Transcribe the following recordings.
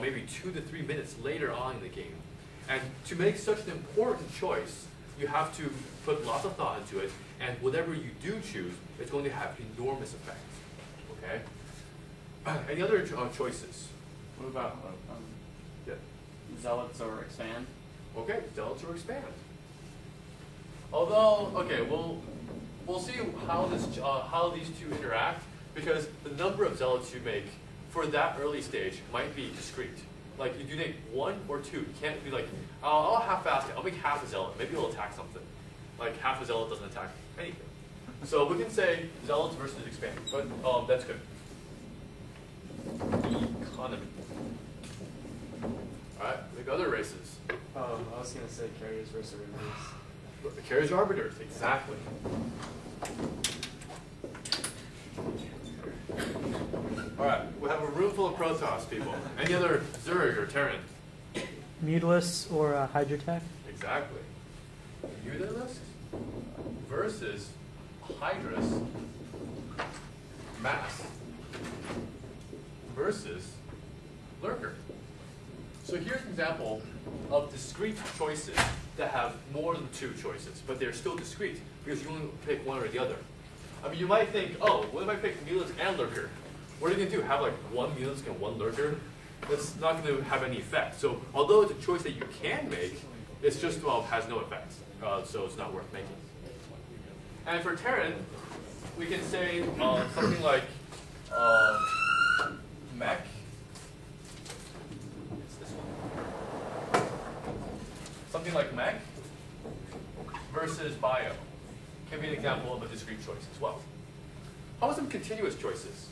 maybe 2 to 3 minutes later on in the game. And to make such an important choice, you have to put lots of thought into it, and whatever you do choose, it's going to have enormous effects. Okay? Any other choices? What about Yeah. zealots or expand? Okay, zealots or expand. Although, okay, we'll see how these two interact, because the number of zealots you make for that early stage might be discrete. Like, you do make 1 or 2. You can't be like, I'll half-fast it. I'll make half a zealot. Maybe it'll attack something. Like, half a zealot doesn't attack anything. So we can say zealots versus expand, but that's good. Economy. All right, like other races. I was going to say carriers versus arbiters. Carriers or arbiters, exactly. All right, we have a room full of Protoss people. Any other Zerg or Terran? Mutalist or Hydratech? Exactly. Mutalist versus Hydrus Mass versus Lurker. So here's an example of discrete choices that have more than 2 choices, but they're still discrete because you only pick one or the other. I mean, you might think, oh, what if I pick Mutalist and Lurker? What are you going to do? Have like 1 Mutalist and 1 Lurker? That's not going to have any effect. So although it's a choice that you can make, it's just, well, has no effect. So it's not worth making. And for Terran, we can say something like mech. It's this one. Something like mech versus bio can be an example of a discrete choice as well. How about some continuous choices?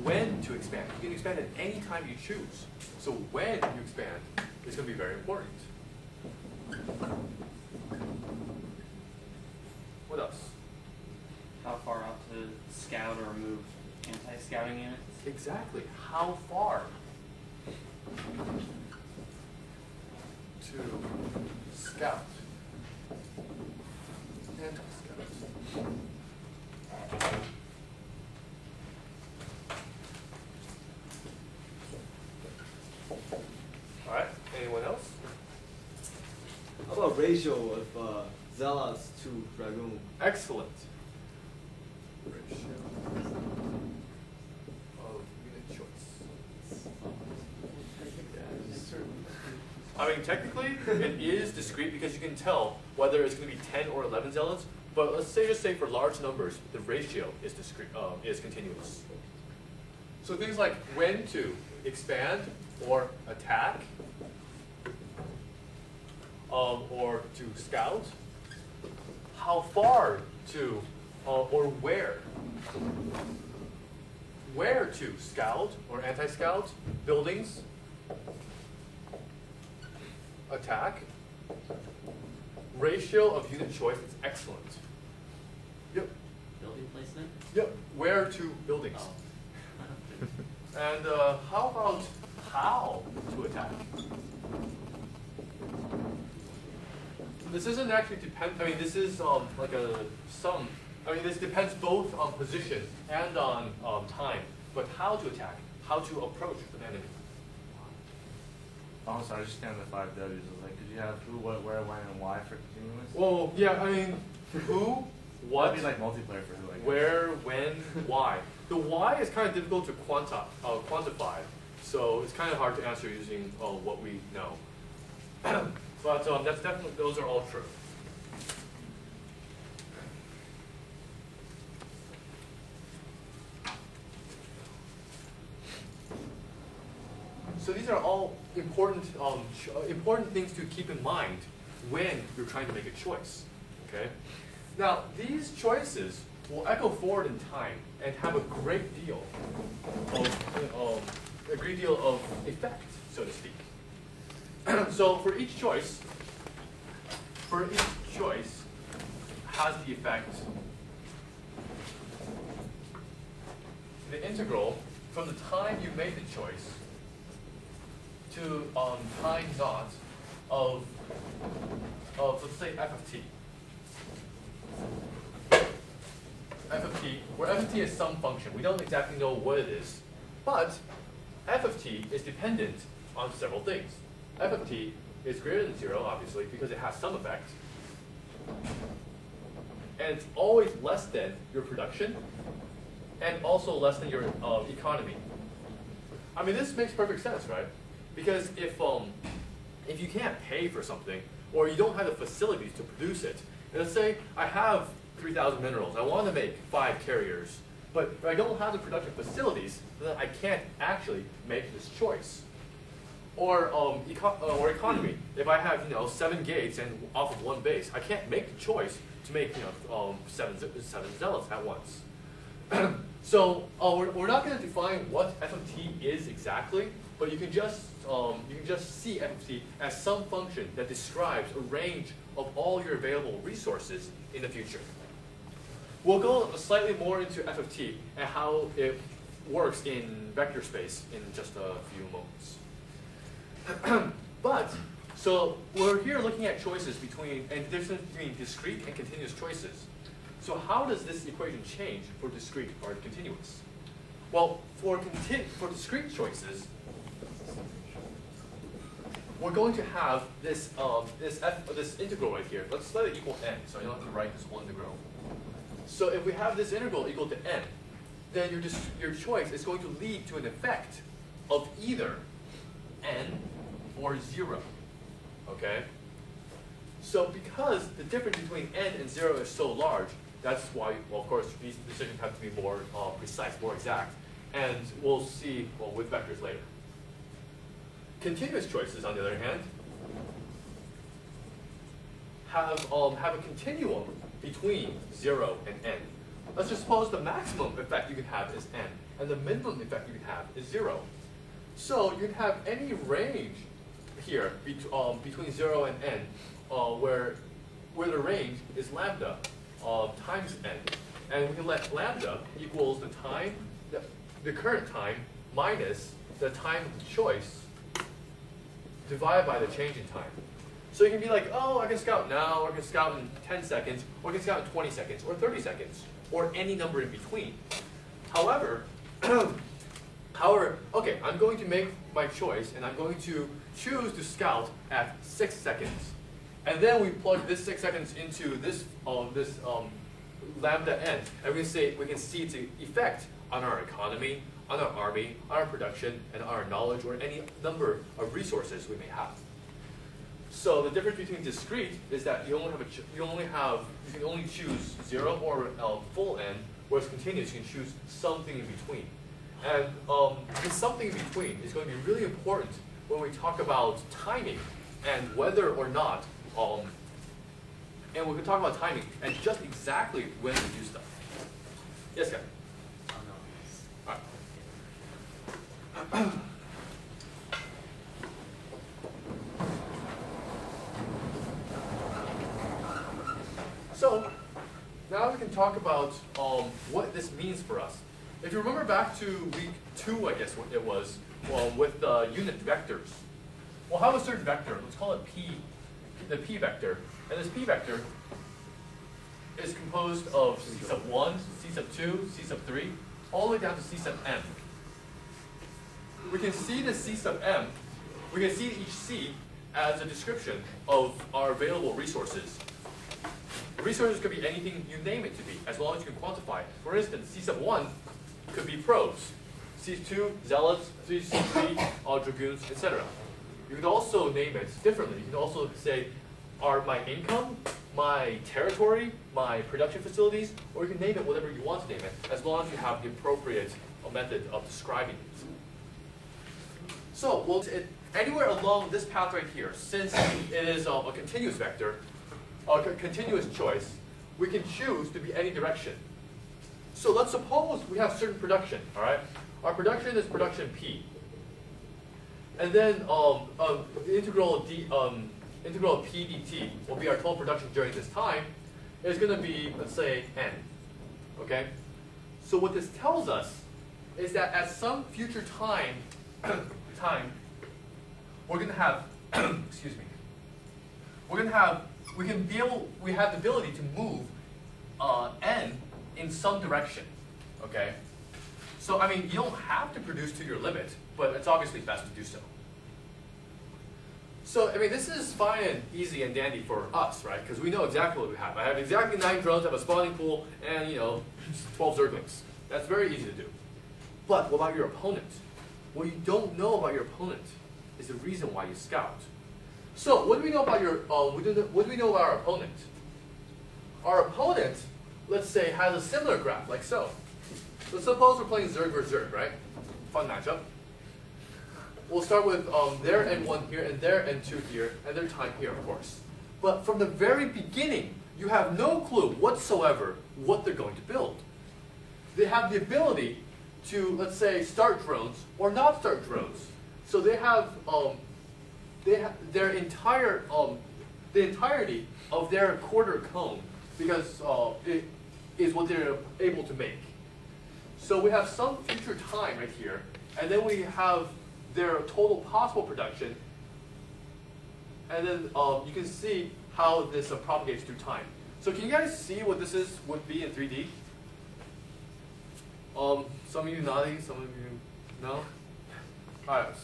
When to expand. You can expand at any time you choose. So when you expand is going to be very important. What else? How far out to scout or move anti-scouting units? Exactly. How far to scout? Anti-scout. All right. Anyone else? How about ratio of zealots to dragoon? Excellent. Ratio of unit choice. I mean, technically, it is discrete because you can tell whether it's going to be 10 or 11 zealots. But let's say, just say for large numbers, the ratio is discrete, is continuous. So things like when to expand or attack, or to scout, how far to, or where to scout or anti-scout, buildings, attack, ratio of unit choice is excellent. Yep. Building placement? Yep. Where to buildings. Oh. And how about how to attack? This doesn't actually depend. I mean, this is like a sum. I mean, this depends both on position and on time. But how to attack, how to approach an enemy. Oh, sorry, just kind of the 5 W's. I was like, could you have who, what, where, when, and why for continuous? Well, yeah. I mean, who, what, That'd be like multiplayer for who, I guess. where, when, why. The why is kind of difficult to quantify, so it's kind of hard to answer using what we know. But that's definitely, those are all true. So these are all important, important things to keep in mind when you're trying to make a choice. Okay. Now these choices will echo forward in time and have a great deal of effect, so to speak. So for each choice has the effect. The integral from the time you made the choice to time naught of let's say f of t. F of t, where f of t is some function. We don't exactly know what it is But f of t is dependent on several things. F of t is greater than 0, obviously, because it has some effect. And it's always less than your production, and also less than your economy. I mean, this makes perfect sense, right? Because if you can't pay for something, or you don't have the facilities to produce it, and let's say I have 3,000 minerals, I want to make 5 carriers, but if I don't have the production facilities, then I can't actually make this choice. Or economy. If I have 7 gates and off of 1 base, I can't make the choice to make 7 zealots at once. So we're not going to define what f of t is exactly, but you can just see f of t as some function that describes a range of all your available resources in the future. We'll go slightly more into f of t and how it works in vector space in just a few moments. So we're here looking at choices between, and the difference between discrete and continuous choices. So how does this equation change for discrete or continuous? Well, for discrete choices, we're going to have this this integral right here. Let's let it equal n, so I don't have to write this whole integral. So if we have this integral equal to n, then your choice is going to lead to an effect of either n or 0. Okay? So because the difference between n and 0 is so large, that's why, well, of course, these decisions have to be more precise, more exact. And we'll see, well, with vectors later. Continuous choices, on the other hand, have a continuum between 0 and n. Let's just suppose the maximum effect you can have is n, and the minimum effect you can have is 0. So you can have any range here between 0 and n, where the range is lambda times n, and we can let lambda equals the time, the current time minus the time of choice divided by the change in time. So you can be like, oh, I can scout now, or I can scout in 10 seconds, or I can scout in 20 seconds, or 30 seconds, or any number in between. However, okay, I'm going to make my choice, and I'm going to choose to scout at 6 seconds. And then we plug this 6 seconds into this lambda n, and we can see its effect on our economy, on our army, on our production, and our knowledge, or any number of resources we may have. So the difference between discrete is that you can only choose 0 or full n, whereas continuous you can choose something in between. And this something in between is going to be really important when we talk about timing and whether or not, and we can talk about timing and just exactly when to do stuff. Yes, Kevin? All right. So now we can talk about what this means for us. If you remember back to week 2, I guess what it was, with unit vectors. We'll have a certain vector. Let's call it P, the P vector. And this P vector is composed of C sub 1, C sub 2, C sub 3, all the way down to C sub m. We can see the C sub m, we can see each C as a description of our available resources. Resources could be anything you name it to be, as long as you can quantify it. For instance, C sub 1 could be probes, C2, zealots, C3, dragoons, etc. You could also name it differently. You can also say, are my income, my territory, my production facilities, or you can name it whatever you want to name it, as long as you have the appropriate method of describing it. So, anywhere along this path right here, since it is a continuous vector, a continuous choice, we can choose to be any direction. So let's suppose we have certain production, all right? Our production is production P. And then integral of P dt will be our total production during this time. It's going to be, let's say, n, okay? So what this tells us is that at some future time, we're going to have, excuse me, we have the ability to move n in some direction, okay? So, I mean, you don't have to produce to your limit, but it's obviously best to do so. So, I mean, this is fine and easy and dandy for us, right? Because we know exactly what we have. I have exactly 9 drones, I have a spawning pool, and, 12 zerglings. That's very easy to do. But what about your opponent? What you don't know about your opponent is the reason why you scout. So, what do we know about what do we know about our opponent? Our opponent, let's say, has a similar graph, like so. So suppose we're playing Zerg versus Zerg, right? Fun matchup. We'll start with their N1 here, and their N2 here, and their time here, of course. But from the very beginning, you have no clue whatsoever what they're going to build. They have the ability to, let's say, start drones or not start drones. So they have their entire the entirety of their quarter cone, because it is what they're able to make. So we have some future time right here, and then we have their total possible production, and then you can see how this propagates through time. So can you guys see what this would be in 3D? Some of you nodding, some of you no? Alright,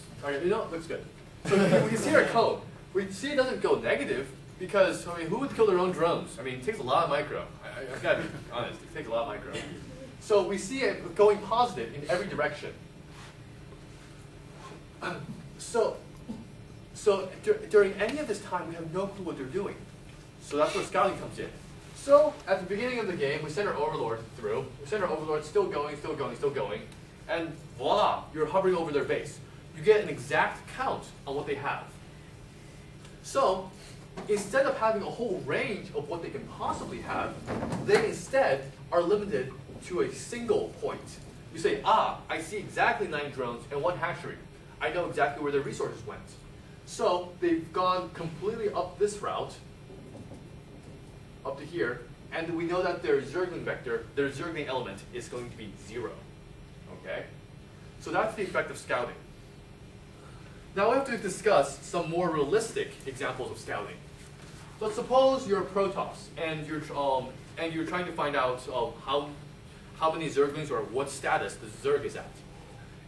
looks good. So we can see our code. We see it doesn't go negative, because, I mean, who would kill their own drones? I mean, it takes a lot of micro. I've got to be honest, it takes a lot of micro. So we see it going positive in every direction. During any of this time, we have no clue what they're doing. So that's where scouting comes in. So at the beginning of the game, we send our overlord through. We send our overlord still going, still going, still going. And voila, you're hovering over their base. You get an exact count on what they have. So instead of having a whole range of what they can possibly have, they instead are limited to a single point. You say, I see exactly 9 drones and 1 hatchery. I know exactly where their resources went. So they've gone completely up this route, up to here, and we know that their Zergling vector, their Zergling element, is going to be 0. Okay? So that's the effect of scouting. Now we have to discuss some more realistic examples of scouting. So suppose you're a Protoss, and you're trying to find out how many Zerglings or what status the Zerg is at.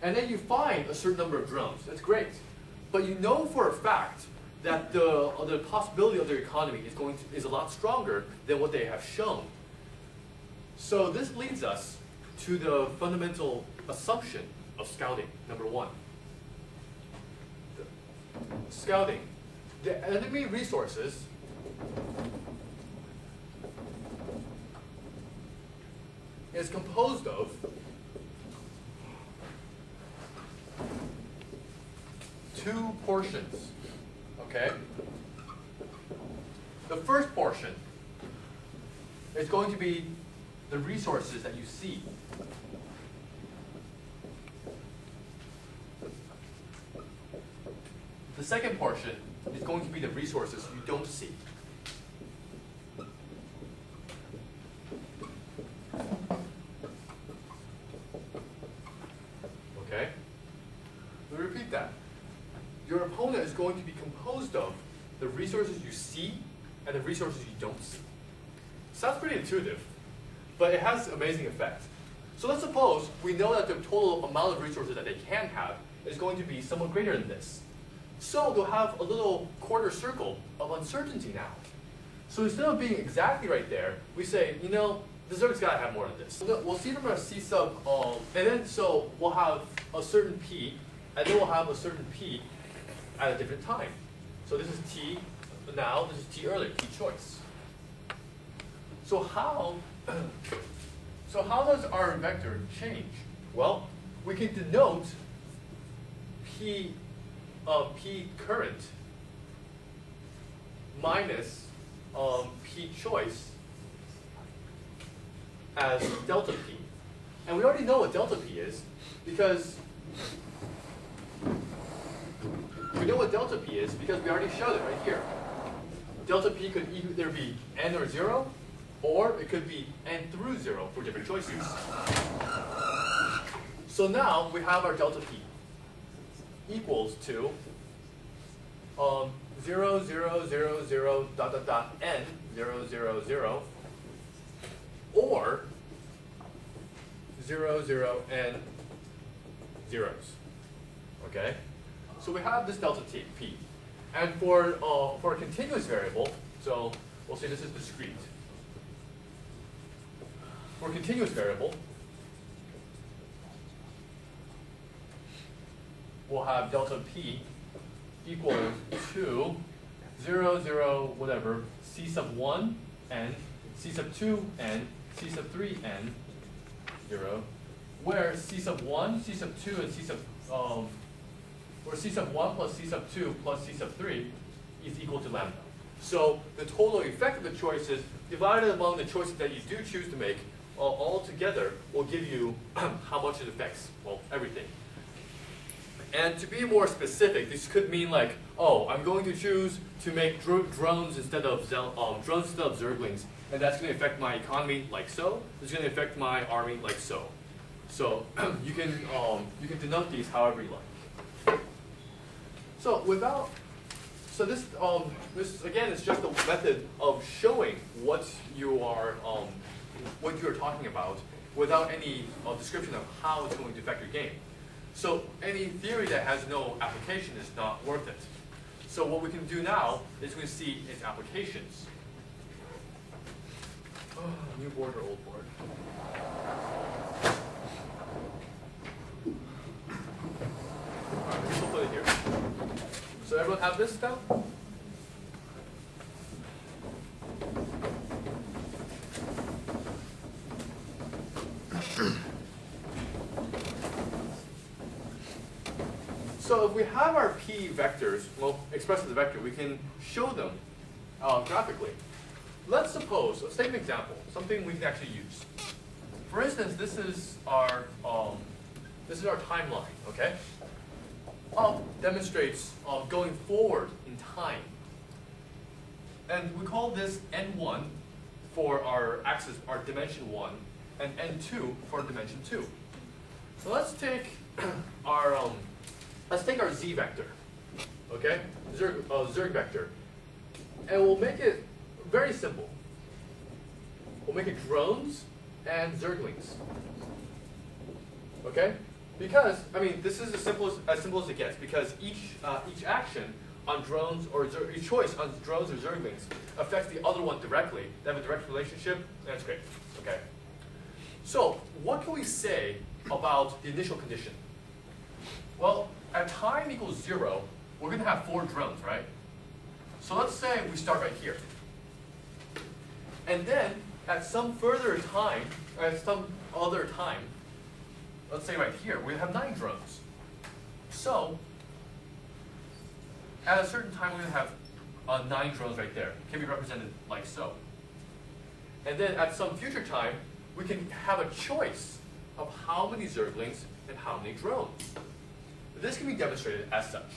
And then you find a certain number of drones. That's great. But you know for a fact that the possibility of their economy is a lot stronger than what they have shown. So this leads us to the fundamental assumption of scouting, number 1. Scouting. The enemy resources is composed of two portions, okay? The first portion is going to be the resources that you see. The second portion is going to be the resources you don't see. Okay? Let me repeat that. Your opponent is going to be composed of the resources you see and the resources you don't see. Sounds pretty intuitive, but it has amazing effect. So let's suppose we know that the total amount of resources that they can have is going to be somewhat greater than this. So they'll have a little quarter circle of uncertainty now. So instead of being exactly right there, we say, the Zerg's got to have more than this. We'll see from our C sub, and then so we'll have a certain P, and then we'll have a certain P at a different time. So this is T now, this is T earlier, T choice. So how does our vector change? Well, we can denote P current minus P choice as delta P. And we already know what delta P is, because we already showed it right here. Delta P could either be n or 0, or it could be n through 0 for different choices. So now we have our delta P equals to 0, 0, 0, 0, dot, dot, dot, n, 0, 0, 0, or 0, 0, n, zeros. Okay? So we have this delta t, p. And for a continuous variable, so we'll say this is discrete. For a continuous variable, we'll have delta p equal to 0, 0, whatever, c sub 1 n, c sub 2 n, c sub 3 n, 0, where c sub 1, c sub 2, and c sub where c sub 1 plus c sub 2 plus c sub 3 is equal to lambda. So the total effect of the choices divided among the choices that you do choose to make all together will give you how much it affects, well, everything. And to be more specific, this could mean like, oh, I'm going to choose to make drones instead of zerglings, and that's going to affect my economy like so. It's going to affect my army like so. So you can denote these however you like. So this again is just a method of showing what you are talking about without any description of how it's going to affect your game. So any theory that has no application is not worth it. So what we can do now is we see its applications. Oh, new board or old board? Alright, I guess we'll put it here. So everyone have this down? So if we have our p vectors, well, expressed as a vector, we can show them graphically. Let's take an example, something we can actually use. For instance, this is our timeline, okay? Demonstrates going forward in time. And we call this n1 for our axis, our dimension 1, and n2 for dimension 2. So let's take our z vector, okay? Zerg vector. And we'll make it very simple. We'll make it drones and zerglings. Okay? Because, I mean, this is as simple as it gets, because each action on drones or each choice on drones or zerglings affects the other one directly. They have a direct relationship, and that's great. Okay? So, what can we say about the initial condition? Well, at time equals 0, we're going to have 4 drones, right? So let's say we start right here. And then, at some further time, or at some other time, let's say right here, we have 9 drones. So, at a certain time, we're going to have 9 drones right there. It can be represented like so. And then at some future time, we can have a choice of how many zerglings and how many drones. This can be demonstrated as such.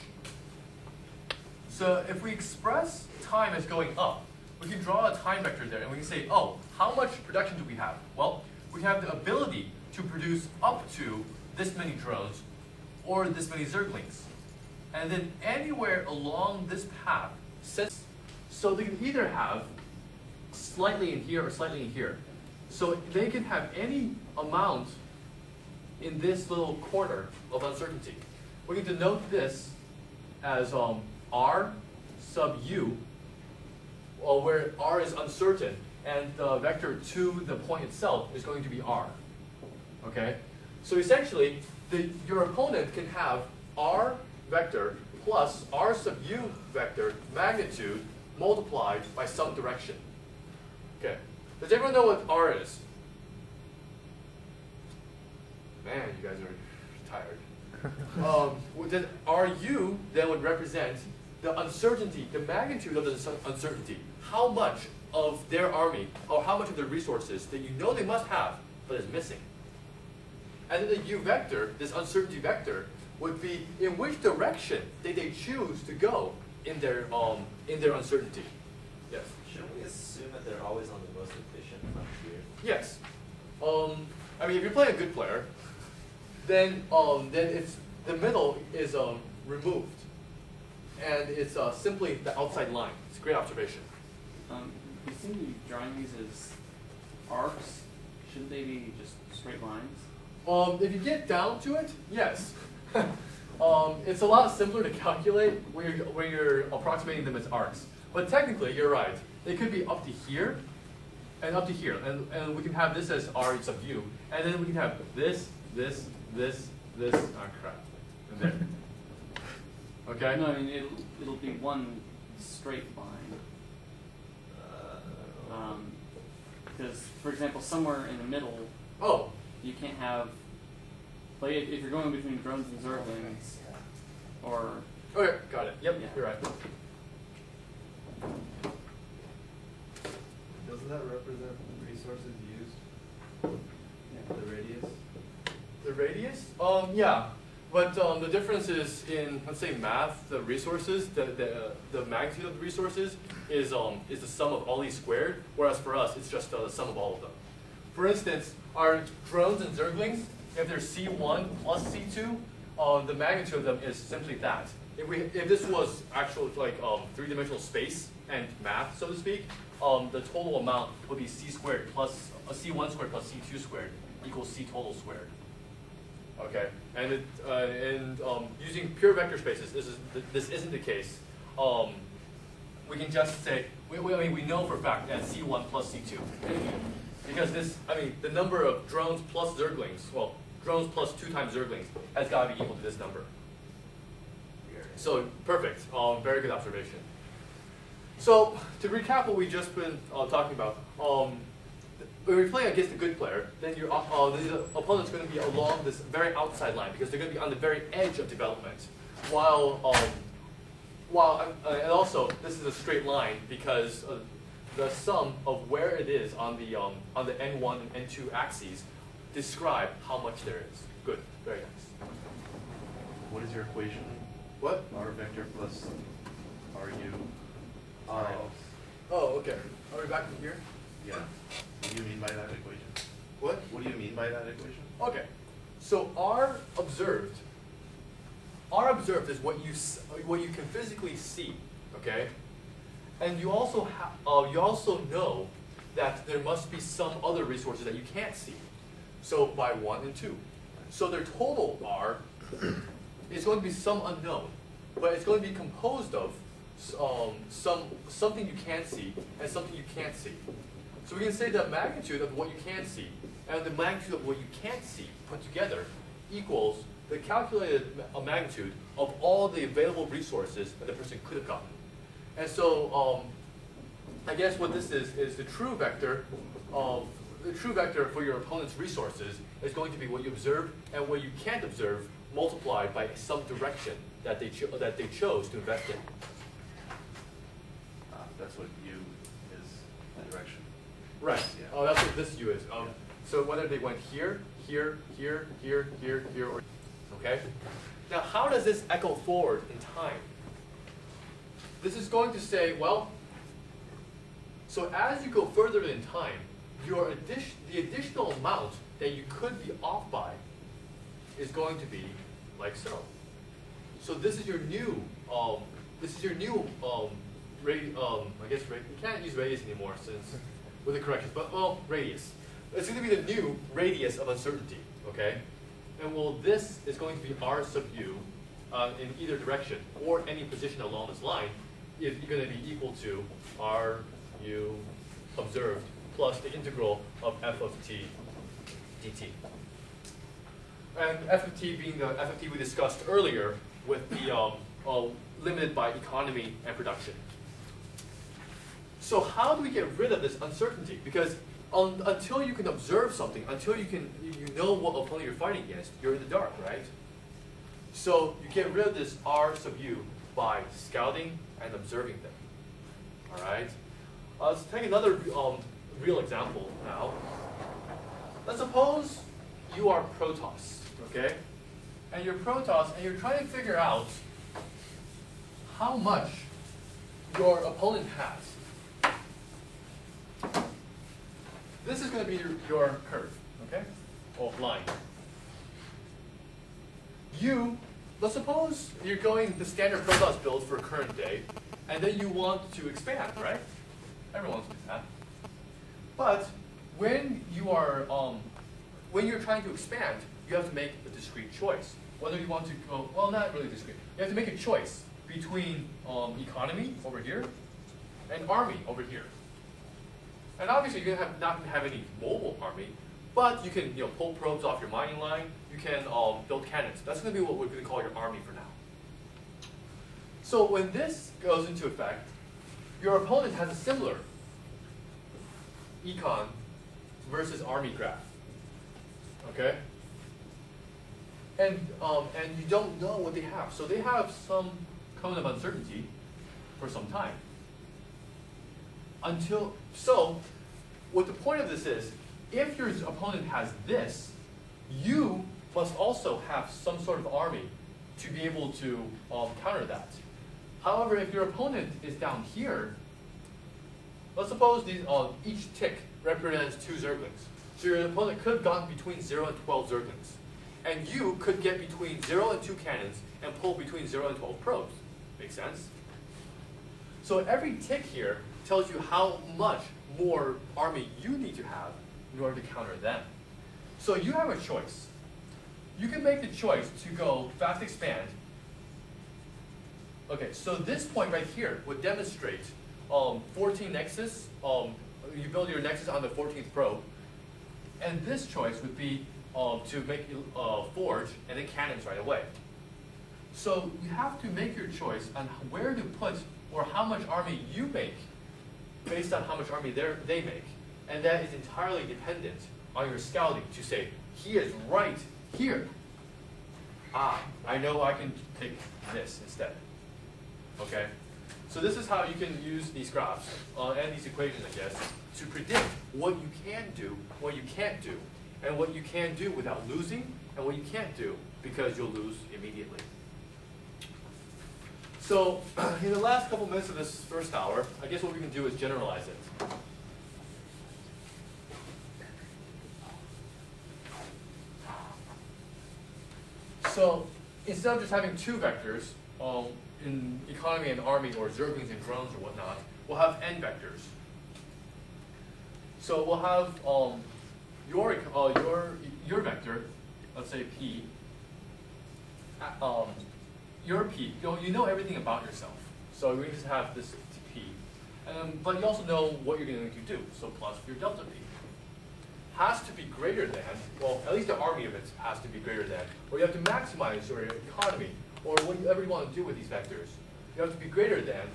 So if we express time as going up, we can draw a time vector there, and we can say, oh, how much production do we have? Well, we have the ability to produce up to this many drones or this many zerglings. And then anywhere along this path, so they can either have slightly in here or slightly in here. So they can have any amount in this little corner of uncertainty. We can denote this as r sub u, where r is uncertain, and the vector to the point itself is going to be r. Okay? So essentially, your opponent can have r vector plus r sub u vector magnitude multiplied by some direction. Okay. Does everyone know what r is? Man, you guys are tired. Then RU then would represent the uncertainty, the magnitude of the uncertainty. How much of their army, or how much of their resources that you know they must have, but is missing. And then the U vector, this uncertainty vector, would be in which direction did they choose to go in their uncertainty. Yes? Shouldn't we assume that they're always on the most efficient frontier? Yes. I mean, if you're playing a good player, then it's the middle is removed, and it's simply the outside line. It's a great observation. You seem to be drawing these as arcs. Shouldn't they be just straight lines? If you get down to it, yes. It's a lot simpler to calculate when you're approximating them as arcs. But technically, you're right. They could be up to here and up to here. And we can have this as r sub u. And then we can have this, crap. And there. Okay? No, I mean, it'll be one straight line. Because, for example, somewhere in the middle, Oh, you can't have, like, if you're going between drones and zerglings, or, okay, got it. Yep, Yeah. you're right. Doesn't that represent resources used? The radius? The radius? Yeah. But the difference is in, let's say, math, the resources, the magnitude of the resources is the sum of all these squared, whereas for us, it's just the sum of all of them. For instance, our drones and zerglings, if they're C1 plus C2, the magnitude of them is simply that. If this was actual like three-dimensional space and math, so to speak, the total amount would be C squared plus C1 squared plus C2 squared equals C total squared. Okay, and using pure vector spaces, this isn't the case. We can just say I mean we know for a fact that C1 plus C2, because the number of drones plus zerglings, well, drones plus 2 times zerglings has got to be equal to this number. So perfect, very good observation. So to recap what we just been talking about. When you're playing against a good player, then your the opponent's going to be along this very outside line because they're going to be on the very edge of development. While and also this is a straight line because the sum of where it is on the N1 and N2 axes describe how much there is. Good, very nice. What is your equation? What? R vector plus RU. Oh, okay. Are we back in here? Yeah. What do you mean by that equation? What? What do you mean by that equation? Okay, so R observed is what you can physically see, okay? And you also know that there must be some other resources that you can't see. So by 1 and 2. So their total R is going to be some unknown, but it's going to be composed of something you can see and something you can't see. So we can say the magnitude of what you can see and the magnitude of what you can't see put together equals the calculated magnitude of all the available resources that the person could have gotten. And so I guess what this is the true vector for your opponent's resources is going to be what you observe and what you can't observe multiplied by some direction that they chose to invest in. That's what U is, the direction. Right. Yeah. Oh, that's what this U is. So whether they went here, here, or okay. Now, how does this echo forward in time? This is going to say, well, so as you go further in time, the additional amount that you could be off by is going to be like so. So this is your new, I guess you can't use radius anymore since with the corrections, but well, radius. It's going to be the new radius of uncertainty, okay? And well, this is going to be R sub u in either direction or any position along this line is going to be equal to R u observed plus the integral of f of t dt. And f of t being the f of t we discussed earlier with the limited by economy and production. So how do we get rid of this uncertainty? Because until you can observe something, until you know what opponent you're fighting against, you're in the dark, right? So you get rid of this R sub u by scouting and observing them. All right. Let's take another real example now. Let's suppose you are Protoss, okay? And you're Protoss, and you're trying to figure out how much your opponent has. This is going to be your curve, okay? Or line. Let's suppose you're going the standard Protoss build for current day, and then you want to expand, right? Everyone wants to do that. But when you're trying to expand, you have to make a discrete choice. Whether you want to go, well, not really discrete. You have to make a choice between economy over here and army over here. And obviously, you're gonna not have any mobile army, but you can pull probes off your mining line. You can build cannons. That's going to be what we're going to call your army for now. So when this goes into effect, your opponent has a similar econ versus army graph. Okay? And you don't know what they have. So they have some cone of uncertainty for some time. So what the point of this is, if your opponent has this, you must also have some sort of army to be able to counter that. However, if your opponent is down here, let's suppose these, each tick represents 2 zerglings. So your opponent could have gone between 0 and 12 zerglings. And you could get between 0 and 2 cannons and pull between 0 and 12 probes. Make sense? So every tick here tells you how much more army you need to have in order to counter them. So you have a choice. You can make the choice to go fast expand. Okay, so this point right here would demonstrate 14 nexus. You build your nexus on the 14th probe. And this choice would be to make forge and then cannons right away. So you have to make your choice on where to put or how much army you make based on how much army they make. And that is entirely dependent on your scouting to say, he is right here. Ah, I know I can take this instead. Okay? So this is how you can use these graphs and these equations, I guess, to predict what you can do, what you can't do, and what you can do without losing, and what you can't do because you'll lose immediately. So in the last couple minutes of this first hour, I guess what we can do is generalize it. So instead of just having 2 vectors in economy and army or zerglings and drones or whatnot, we'll have n vectors. So we'll have your vector, let's say p. Your p, you know everything about yourself. So we just have this p. But you also know what you're going to do. So plus your delta p has to be greater than, well, at least the army of it has to be greater than, or you have to maximize your economy, or whatever you want to do with these vectors. You have to be greater than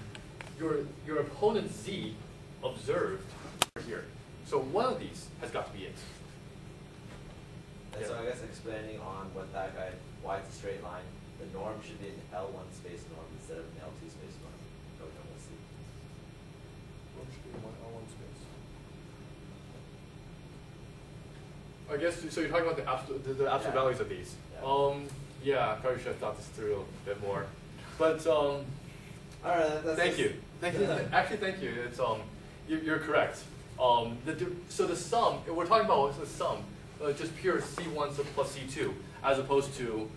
your opponent's z observed here. So one of these has got to be it. And Yeah. so I guess expanding on what that guy, why it's a straight line, the norm should be an L1 space norm instead of an L2 space norm. Go to we'll see. I guess, so you're talking about the absolute values of these. Yeah. Yeah, I probably should have thought this through a bit more. But All right, that's thank you. Thank you. Actually, thank you. It's you're correct. So the sum, we're talking about what's the sum, just pure C1 plus C2, as opposed to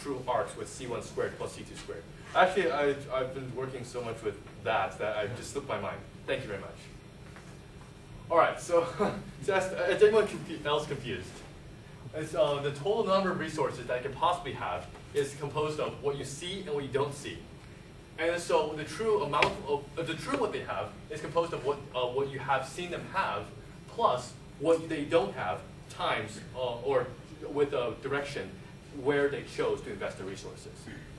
true arcs with C1 squared plus C2 squared. Actually, I've been working so much with that I just slipped my mind. Thank you very much. All right, so is anyone else confused? It's, the total number of resources that you can possibly have is composed of what you see and what you don't see. And so the true amount of, the true what they have is composed of what you have seen them have, plus what they don't have, times, or with a direction where they chose to invest their resources.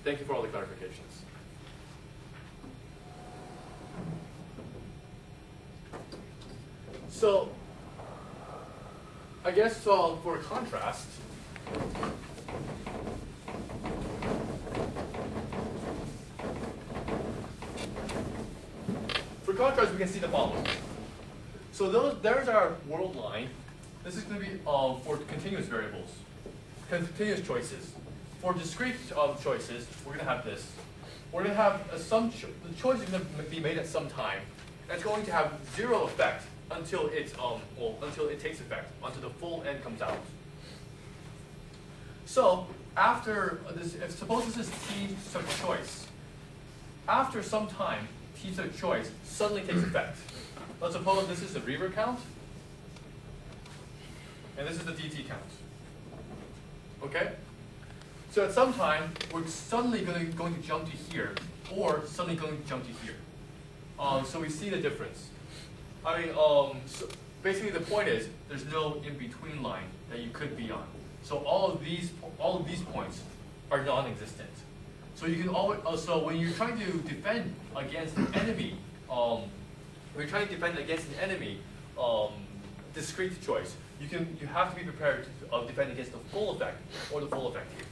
Thank you for all the clarifications. So, I guess for contrast, we can see the following. So there's our world line. This is going to be for continuous variables, continuous choices. For discrete choices, we're going to have this. We're going to have the choice is going to be made at some time. And it's going to have 0 effect until until it takes effect, until the full end comes out. So after this, suppose this is t sub choice. After some time, t sub choice suddenly takes effect. Let's suppose this is the reaver count, and this is the dt count. Okay? So at some time, we're suddenly going to jump to here, or suddenly going to jump to here. So we see the difference. I mean, so basically the point is, there's no in-between line that you could be on. So all of these points are non-existent. So you can always, so when you're trying to defend against an enemy, discrete choice, you have to be prepared to defend against the full effect or the full effect here.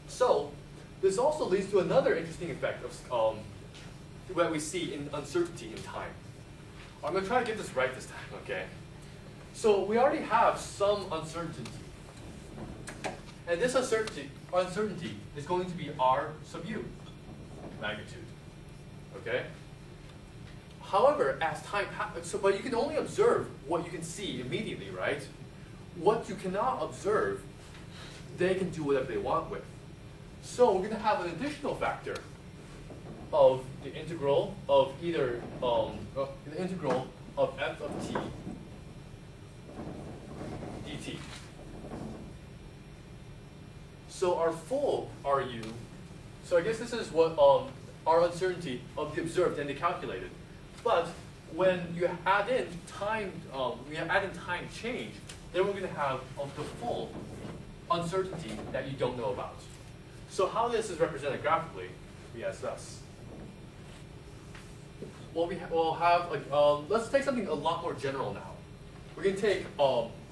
So this also leads to another interesting effect of what we see in uncertainty in time. I'm going to try to get this right this time, okay? So we already have some uncertainty. And this uncertainty is going to be R sub u magnitude, okay? However, as time passes, but you can only observe what you can see immediately, right? What you cannot observe, they can do whatever they want with. So we're going to have an additional factor of the integral of either the integral of f of t dt. So our full RU, so I guess this is what our uncertainty of the observed and the calculated. But when you add in time, time change, then we're going to have the full uncertainty that you don't know about. So how this is represented graphically, we as thus. Well, we'll have, let's take something a lot more general now. We're going to take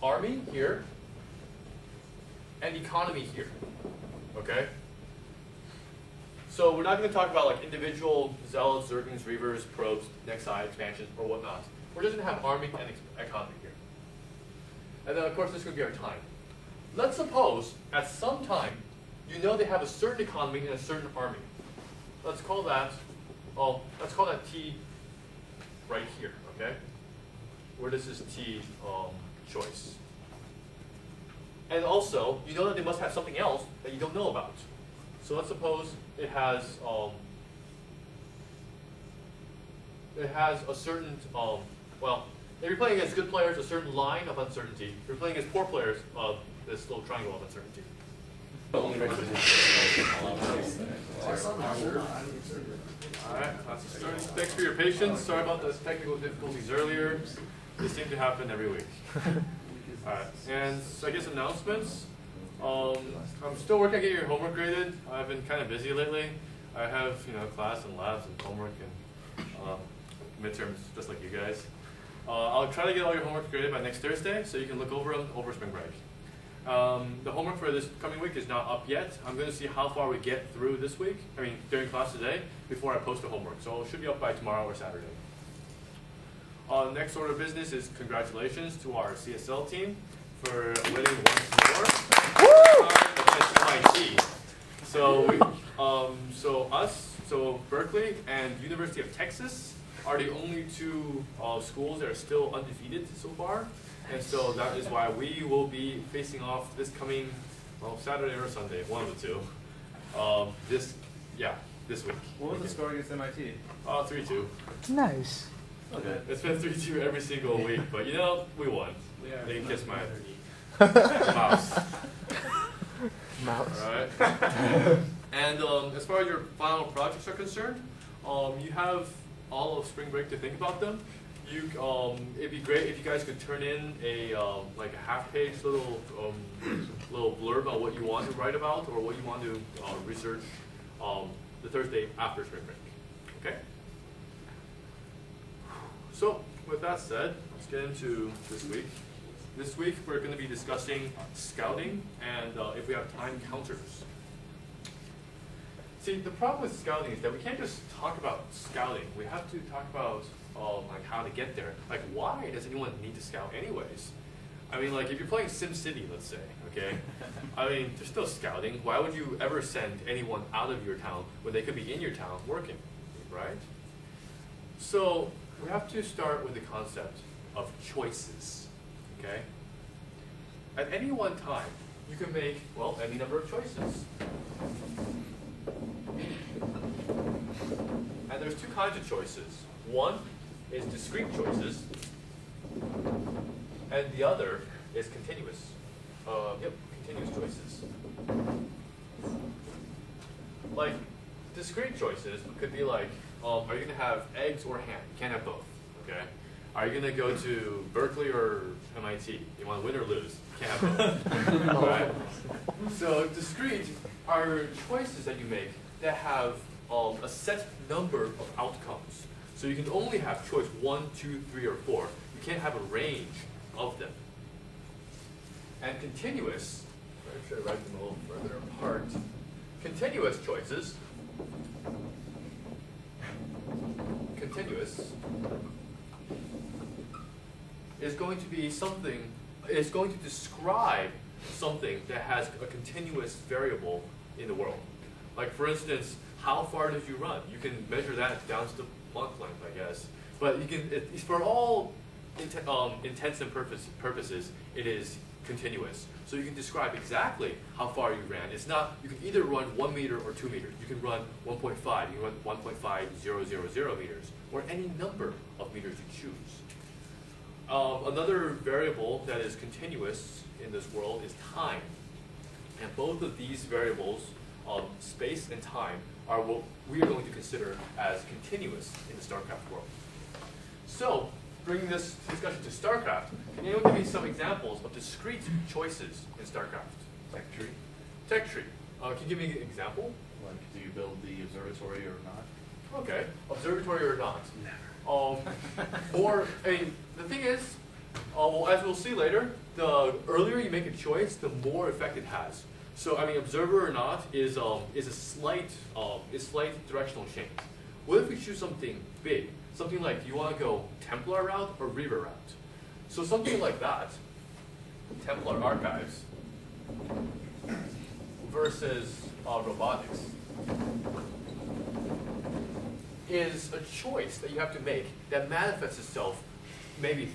army here and economy here, okay? So we're not going to talk about like individual zealots, zerglings, reavers, probes, nexi, expansions, or whatnot. We're just going to have army and economy here. And then of course this is going to be our time. Let's suppose at some time you know they have a certain economy and a certain army. Let's call that T right here, okay? Where this is T choice. And also, you know that they must have something else that you don't know about. So let's suppose it has a certain, well, if you're playing against good players, a certain line of uncertainty. If you're playing against poor players, this little triangle of uncertainty. Alright, thanks for your patience. Sorry about those technical difficulties earlier. They seem to happen every week. Alright, and so I guess announcements. I'm still working on getting your homework graded. I've been kind of busy lately. I have, class and labs and homework and midterms, just like you guys. I'll try to get all your homework graded by next Thursday, so you can look over them over spring break. The homework for this coming week is not up yet. I'm going to see how far we get through this week, during class today, before I post the homework. So it should be up by tomorrow or Saturday. Next order of business is congratulations to our CSL team for winning once more. MIT. So Berkeley and University of Texas are the only two schools that are still undefeated so far. And so that is why we will be facing off this coming, Saturday or Sunday, one of the two. This week. What was the score against MIT? 3-2. Nice. Okay. It's been 3-2 every single week, but we won. They kissed my mouse. Mouse. All right. And as far as your final projects are concerned, you have all of spring break to think about them. It'd be great if you guys could turn in a like a half-page little blurb about what you want to write about or what you want to research the Thursday after spring break. Okay. So with that said, let's get into this week. This week we're going to be discussing scouting and if we have time, counters. See, the problem with scouting is that we can't just talk about scouting. We have to talk about like how to get there. Like, why does anyone need to scout anyways? If you're playing SimCity, let's say, okay? There's still scouting. Why would you ever send anyone out of your town when they could be in your town working, right? So we have to start with the concept of choices, okay? At any one time, you can make, any number of choices. And there's two kinds of choices. One is discrete choices, and the other is continuous. Yep, continuous choices. Like, discrete choices could be like, are you going to have eggs or ham? You can't have both, okay? Are you going to go to Berkeley or MIT? You want to win or lose? You can't have both, right? So discrete are choices that you make that have a set number of outcomes. So you can only have choice 1, 2, 3, or 4. You can't have a range of them. And continuous, I should write them a little further apart. Continuous choices, continuous, is going to be something, is going to describe something that has a continuous variable in the world. Like for instance, how far did you run? You can measure that down to the Planck length, I guess. But you can, for all intents and purposes, it is continuous. So you can describe exactly how far you ran. It's not, you can either run 1 meter or 2 meters. You can run 1.5, you can run 1.5000 meters, or any number of meters you choose. Another variable that is continuous in this world is time. And both of these variables, space and time, are what we are going to consider as continuous in the StarCraft world. So, bringing this discussion to StarCraft, can anyone give me some examples of discrete choices in StarCraft? Tech tree. Tech tree. Can you give me an example? Like, do you build the observatory or not? Okay, observatory or not? Or, I mean, the thing is, well, as we'll see later, the earlier you make a choice, the more effect it has. So, I mean, observer or not is a slight directional change. What if we choose something big? Something like, you want to go Templar route or Reaver route? So something like that, Templar archives versus robotics, is a choice that you have to make that manifests itself maybe